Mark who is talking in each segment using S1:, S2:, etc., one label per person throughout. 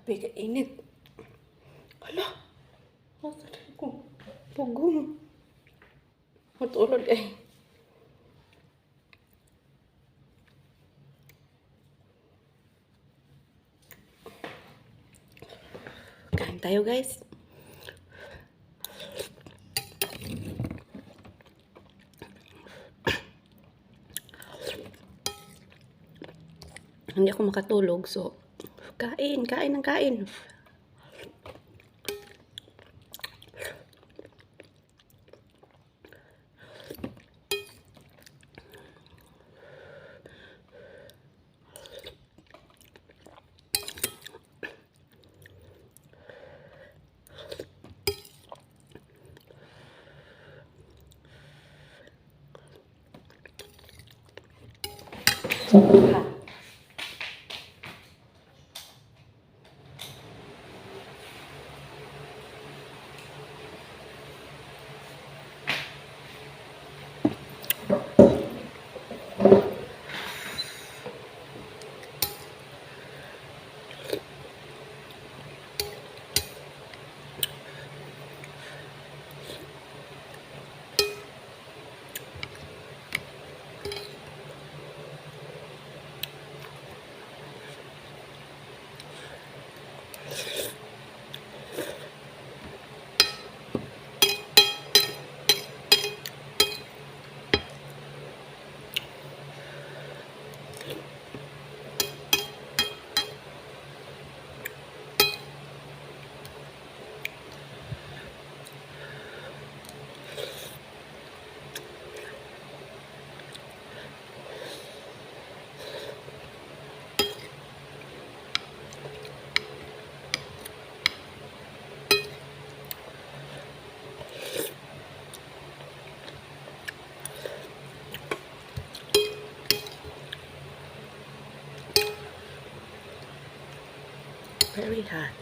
S1: Grabe ka init. Hala. Nasaan ko? Pugong. Matulog eh. Kain tayo guys. Hindi ako makatulog, so kain ng kain. Ha. Very hot.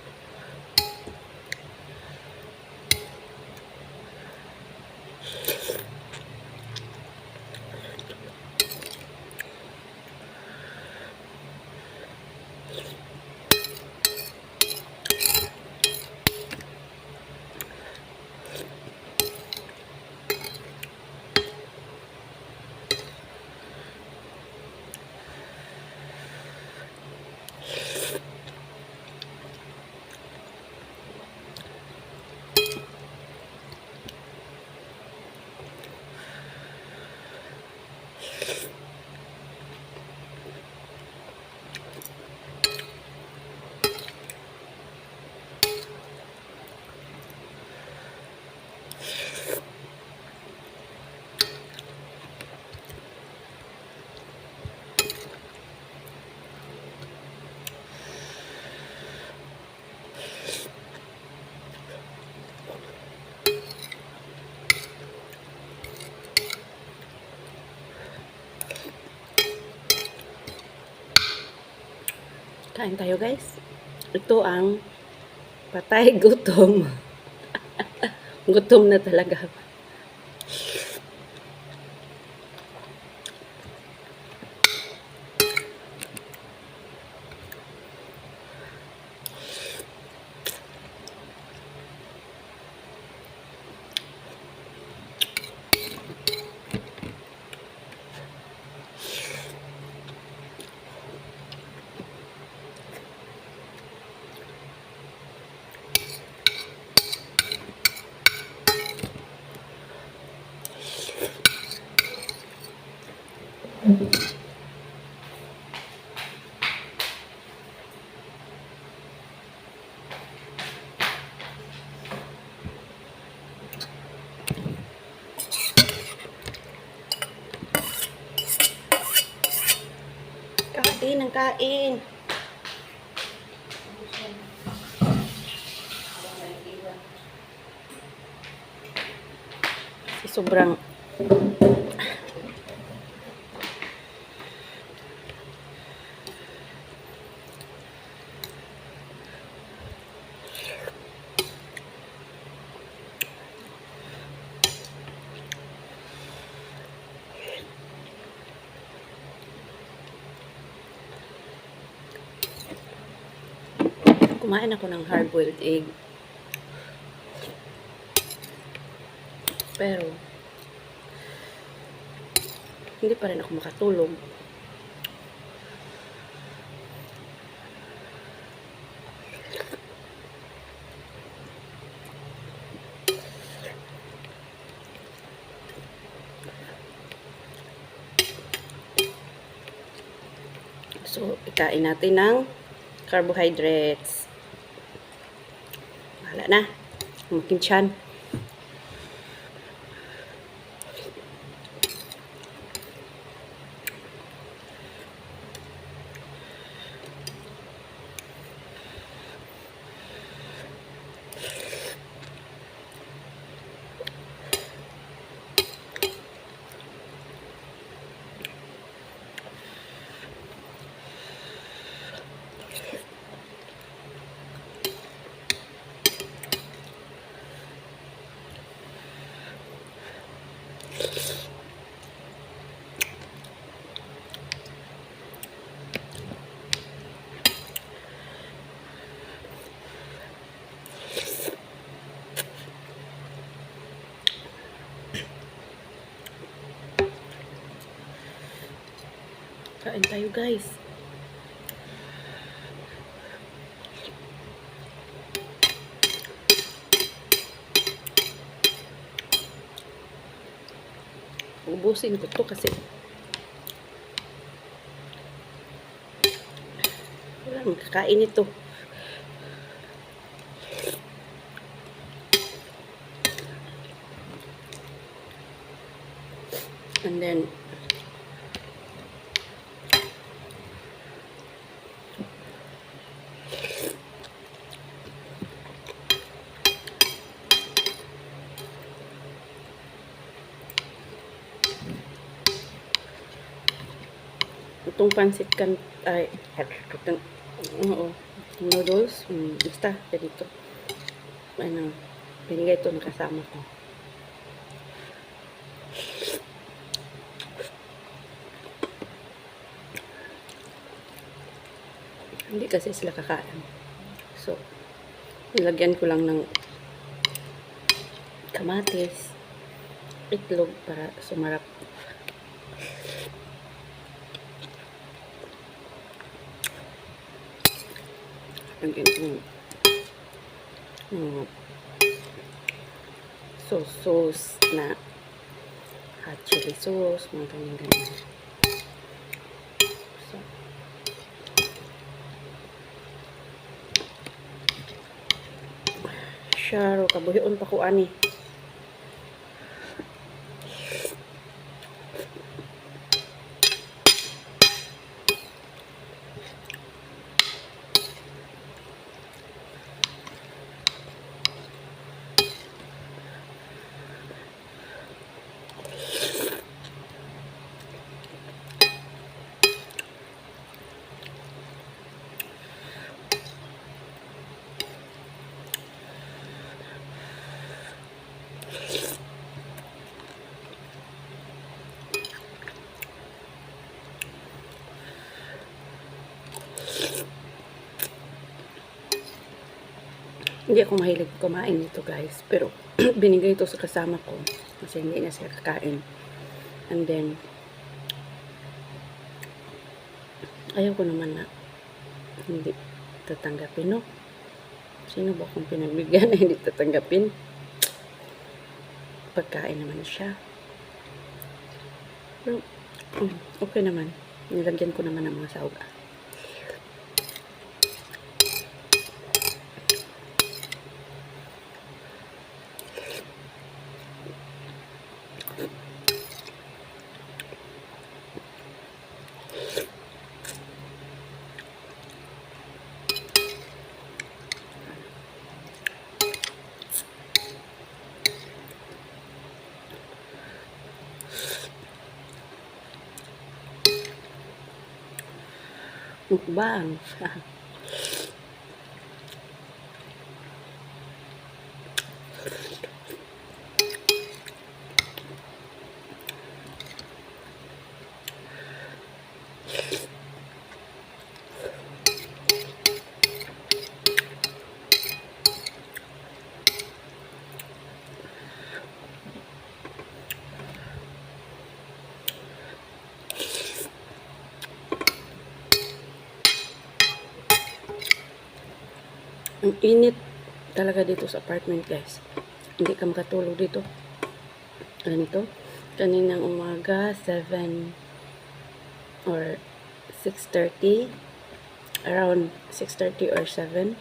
S1: Kain tayo guys. Ito ang patay gutom. Gutom na talaga. Kain ng kain. Sobrang Kumain ako ng hard-boiled egg. Pero, hindi pa rin ako makatulog. So, ikain natin ng carbohydrates. Wala na. Makin tiyan. Kain tayo, guys. Ubusin ko to kasi wala makakain ito. And then itong pansit kan ay itong noodles, basta dito. Ano, binigay ito ng kasama ko. Hindi kasi sila kakain. So, nilagyan ko lang ng kamatis, itlog para sumarap. Lagyan ko ng sauce na hot chili sauce, mga ganyan. So, syaro, kabuhion pa ko ani. Hindi ako mahilig kumain nito, guys. Pero, binigay ito sa kasama ko. Kasi hindi na sila kakain. And then, ayaw ko naman na hindi tatanggapin, no? Sino ba kung pinagbigyan na hindi tatanggapin? Pagkain naman siya. Pero, okay naman. Nilagyan ko naman ng mga sahog. Mukbang. Ang init talaga dito sa apartment, guys. Hindi ka makatulog dito. Ganito. Kaninang umaga, 7 or 6:30. Around 6:30 or 7.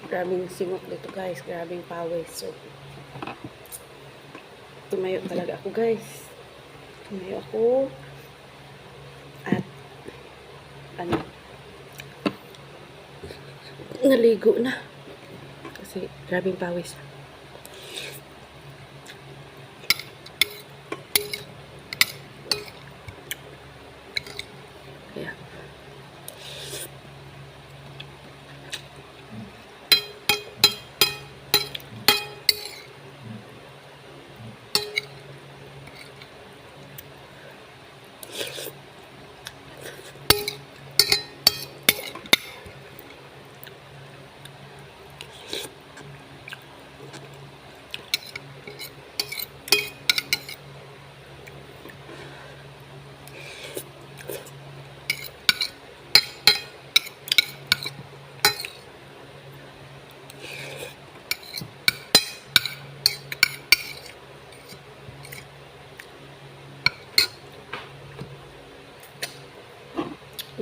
S1: Grabing singot dito, guys. Grabing pawis. So, tumayo talaga ako, guys. Tumayo ako. At, ano, naligo na. Kasi, grabing pawis. Kaya,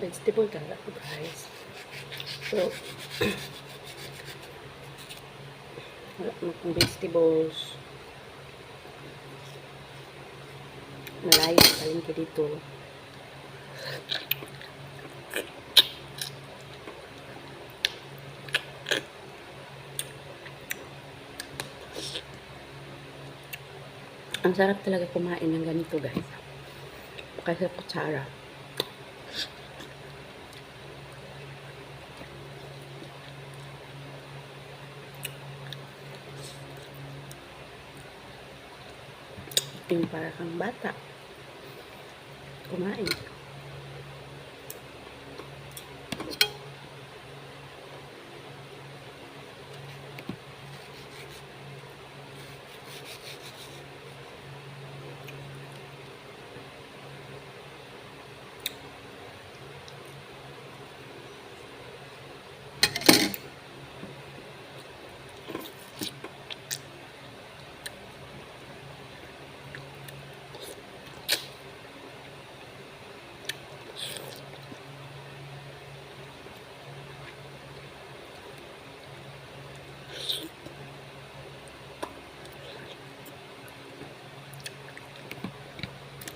S1: vegetable talaga ako, guys. So, wala akong vegetables. Malayo sa palengke dito. Ang sarap talaga kumain ng ganito, guys. Kasi kutsara. Yung para kang bata. Kumain.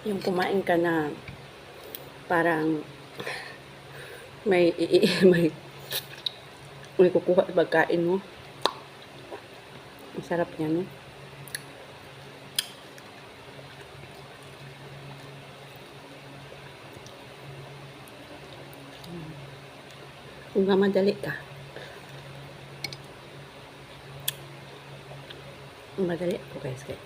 S1: Yung kumain ka na parang may may kukuha sa pagkain mo. Ang sarap niya, no? Kung mamadali ka. Madali ako, guys. Kaya.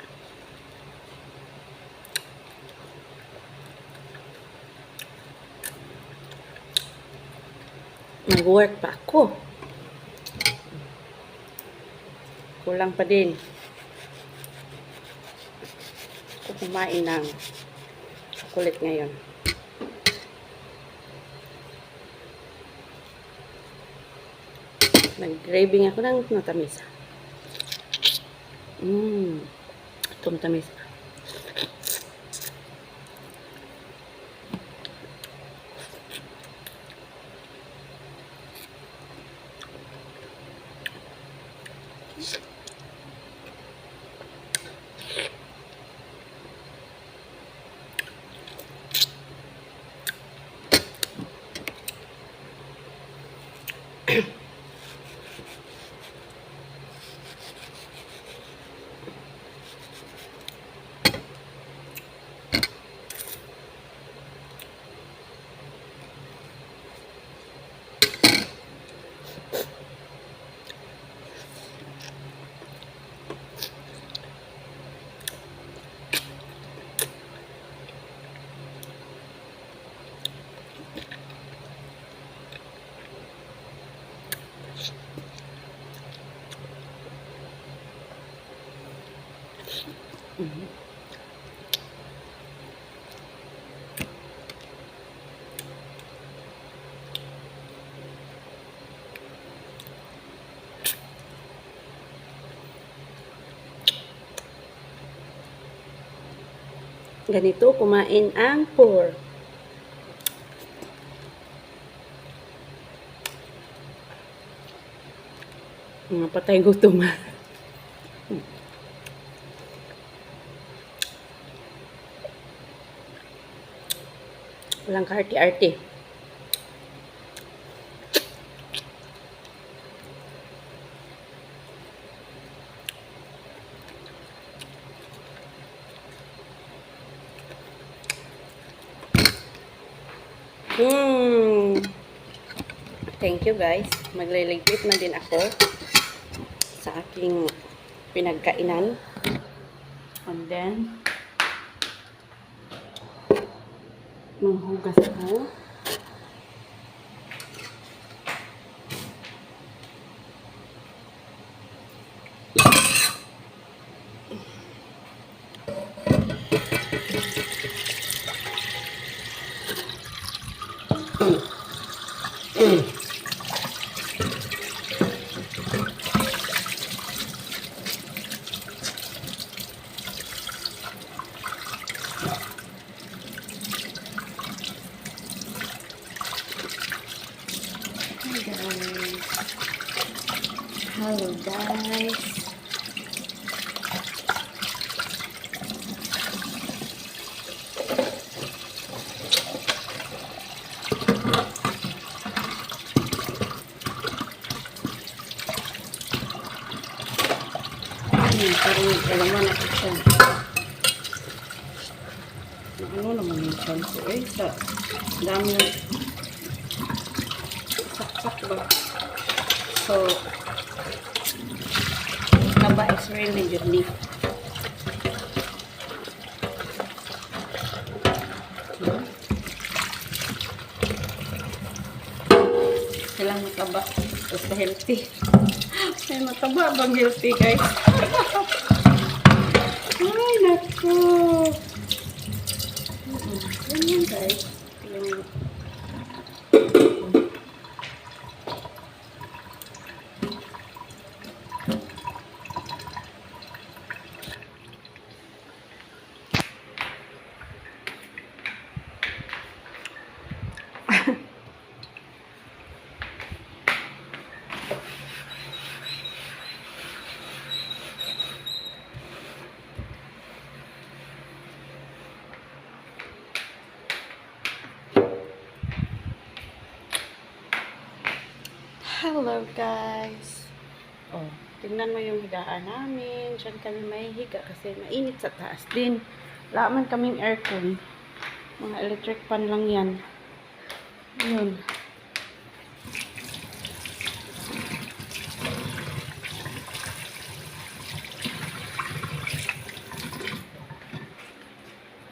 S1: Nag-work pa ako. Kulang pa din. Ako kumain ng chocolate ngayon. Nag-craving ako ng matamis. Itong tamis. Ganito kumain ang poor. Mga patay gutom. Walang kaarti-arti. Thank you guys. Magliligpit na din ako sa aking pinagkainan. And then, manghugas ako. Hello guys. Parang alaman ako siya. Ano naman yung shampoo eh? Sa dami ng saksak ba? So, taba is really unique. Kailang mataba. Tapos healthy. Ay, mataba bang healthy guys? Ay, naku. Ganyan guys. Yung hello guys. Oh, tingnan mo yung higaan namin. Diyan kami may higa kasi mainit sa taas din. Wala man kaming aircon. Mga electric fan lang yan. Yun.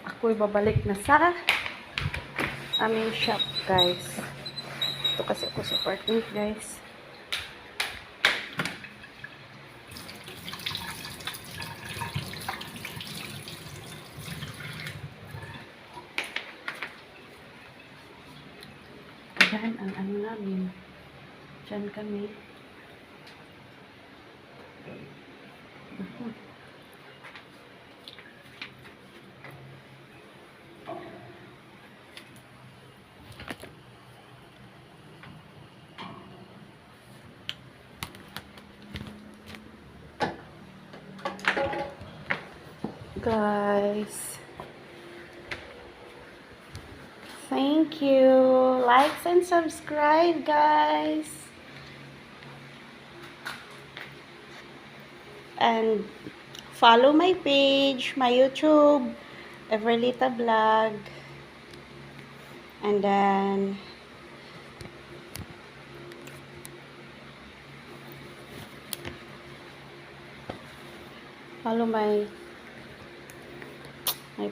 S1: Ako'y babalik na sa aming shop guys. Ito kasi ako sa apartment guys. Ayan ang ano namin. Diyan kami. Guys, thank you. Likes and subscribe guys. And follow my page, my YouTube, Everlita Vlog. And then follow my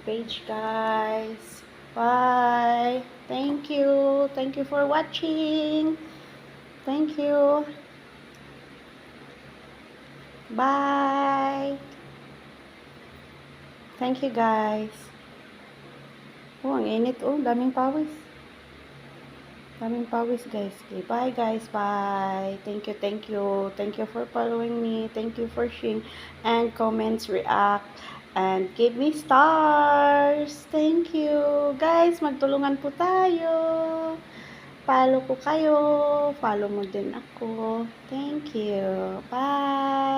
S1: page guys. Bye. Thank you. Thank you for watching. Thank you. Bye. Thank you guys. Oh, ang init oh. Daming pawis. Daming pawis guys. Okay, bye guys. Bye. Thank you. Thank you. Thank you for following me. Thank you for sharing and comments, react. and give me stars. Thank you. Guys, magtulungan po tayo. Follow ko kayo. Follow mo din ako. Thank you. Bye.